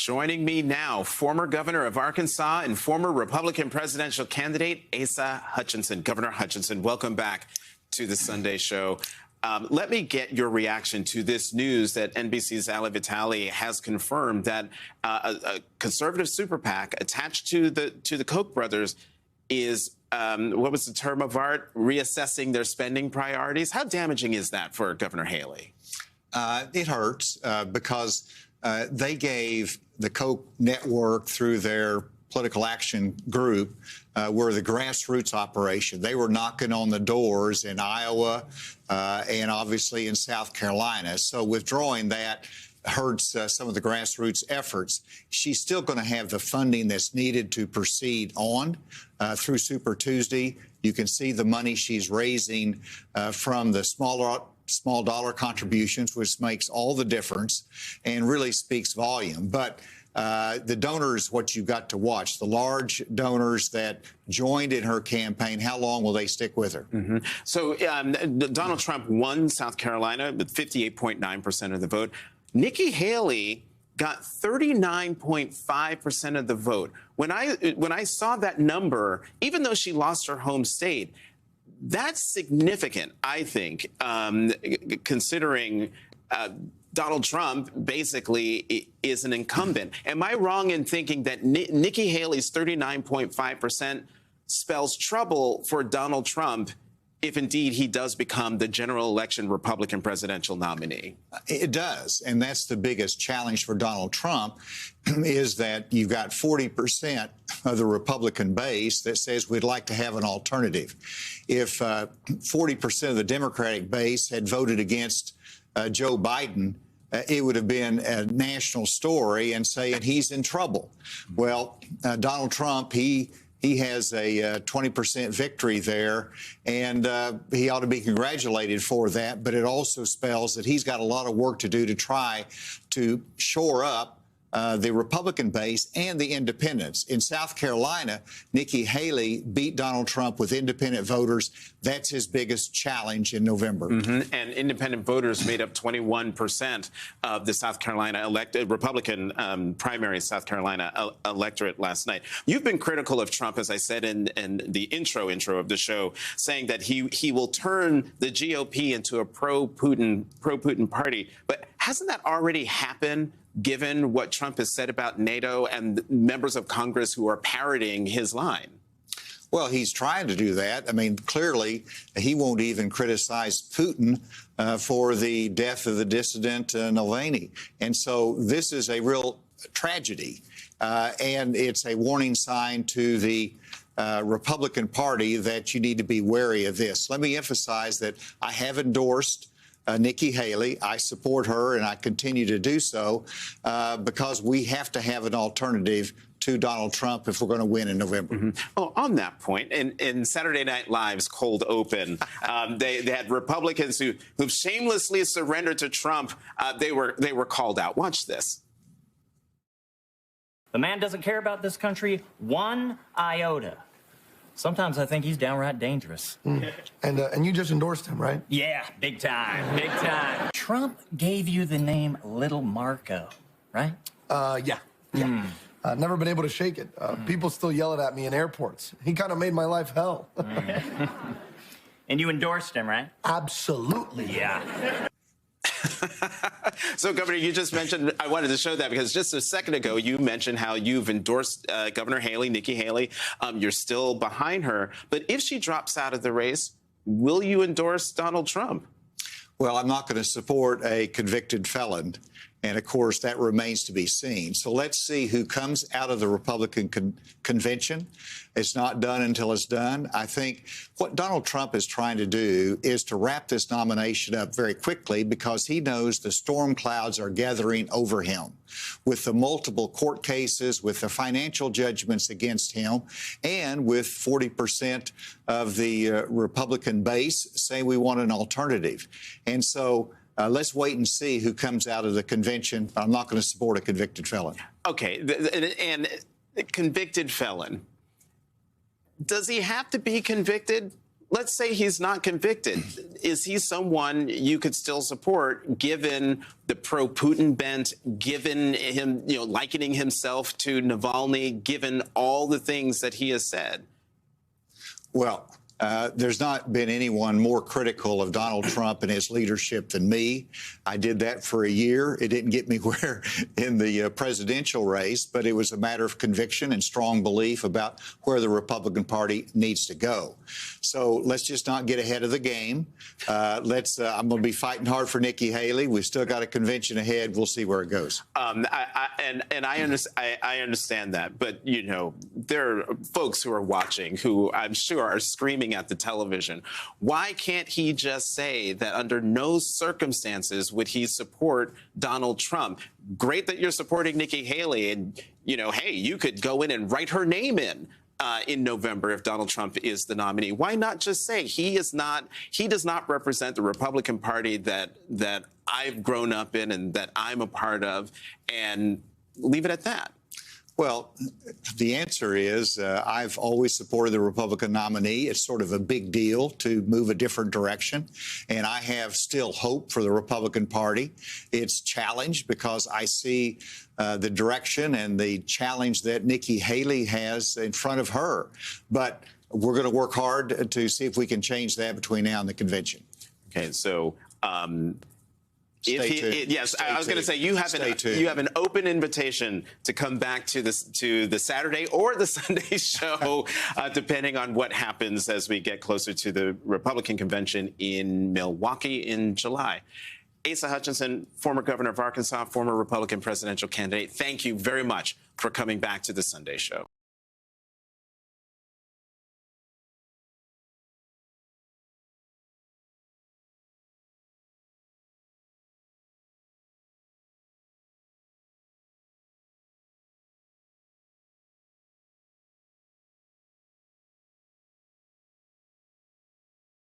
Joining me now, former governor of Arkansas and former Republican presidential candidate, Asa Hutchinson. Governor Hutchinson, welcome back to the Sunday Show. Let me get your reaction to this news that NBC's Ali Vitale has confirmed that a conservative super PAC attached to the Koch brothers is, what was the term of art, reassessing their spending priorities. How damaging is that for Governor Haley? It hurts because they gave the Koch network through their political action group were the grassroots operation. They were knocking on the doors in Iowa and obviously in South Carolina. So withdrawing that hurts some of the grassroots efforts. She's still going to have the funding that's needed to proceed on through Super Tuesday. You can see the money she's raising from the small dollar contributions, which makes all the difference and really speaks volume. But the donors, what you've got to watch, the large donors that joined in her campaign, how long will they stick with her? Mm-hmm. So Donald Trump won South Carolina with 58.9% of the vote. Nikki Haley got 39.5% of the vote. When I saw that number, even though she lost her home state, that's significant, I think, considering Donald Trump basically is an incumbent. Am I wrong in thinking that Nikki Haley's 39.5% spells trouble for Donald Trump if indeed he does become the general election Republican presidential nominee? It does. And that's the biggest challenge for Donald Trump is that you've got 40% of the Republican base that says we'd like to have an alternative. If 40% of the Democratic base had voted against Joe Biden, it would have been a national story and saying he's in trouble. Well, Donald Trump, he has a 20% victory there, and he ought to be congratulated for that. But it also spells that he's got a lot of work to do to try to shore up the Republican base and the independents. In South Carolina, Nikki Haley beat Donald Trump with independent voters. That's his biggest challenge in November. Mm-hmm. And independent voters made up 21% of the South Carolina Republican primary South Carolina electorate last night. You've been critical of Trump, as I said in the intro of the show, saying that he will turn the GOP into a pro-Putin party. But hasn't that already happened, given what Trump has said about NATO and members of Congress who are parroting his line? Well, he's trying to do that. I mean, clearly, he won't even criticize Putin for the death of the dissident Navalny. And so this is a real tragedy. And it's a warning sign to the Republican Party that you need to be wary of this. Let me emphasize that I have endorsed Nikki Haley. I support her, and I continue to do so because we have to have an alternative to Donald Trump if we're going to win in November. Mm-hmm. Oh, on that point, in Saturday Night Live's Cold Open, they had Republicans who've shamelessly surrendered to Trump. They were called out. Watch this. The man doesn't care about this country one iota. Sometimes I think he's downright dangerous. Mm. And you just endorsed him, right? Yeah, big time, big time. Trump gave you the name Little Marco, right? Yeah. Never been able to shake it. People still yell it at me in airports. He kind of made my life hell. And you endorsed him, right? Absolutely. Yeah. So, Governor, you just mentioned, I wanted to show that because just a second ago, you mentioned how you've endorsed Governor Haley, Nikki Haley. You're still behind her. But if she drops out of the race, will you endorse Donald Trump? Well, I'm not going to support a convicted felon. And, of course, that remains to be seen. So let's see who comes out of the Republican convention. It's not done until it's done. I think what Donald Trump is trying to do is to wrap this nomination up very quickly because he knows the storm clouds are gathering over him with the multiple court cases, with the financial judgments against him, and with 40% of the Republican base saying we want an alternative. And so let's wait and see who comes out of the convention. I'm not going to support a convicted felon. Okay. And convicted felon, does he have to be convicted? let's say he's not convicted. Is he someone you could still support, given the pro-Putin bent, given him, likening himself to Navalny, given all the things that he has said? Well, there's not been anyone more critical of Donald Trump and his leadership than me. I did that for a year. It didn't get me where in the presidential race, but it was a matter of conviction and strong belief about where the Republican Party needs to go. So let's just not get ahead of the game. I'm going to be fighting hard for Nikki Haley. We've still got a convention ahead. We'll see where it goes. I understand that, but there are folks who are watching who I'm sure are screaming at the television. Why can't he just say that under no circumstances would he support Donald Trump? Great that you're supporting Nikki Haley, and hey, you could go in and write her name in November if Donald Trump is the nominee. Why not just say he does not represent the Republican Party that I've grown up in and that I'm a part of, and leave it at that? Well, the answer is I've always supported the Republican nominee. It's sort of a big deal to move a different direction, and I have still hope for the Republican Party. It's challenged because I see the direction and the challenge that Nikki Haley has in front of her. But we're going to work hard to see if we can change that between now and the convention. Okay, so Yes, I was going to say you have an open invitation to come back to the Saturday or the Sunday show, depending on what happens as we get closer to the Republican convention in Milwaukee in July. Asa Hutchinson, former governor of Arkansas, former Republican presidential candidate, thank you very much for coming back to the Sunday show.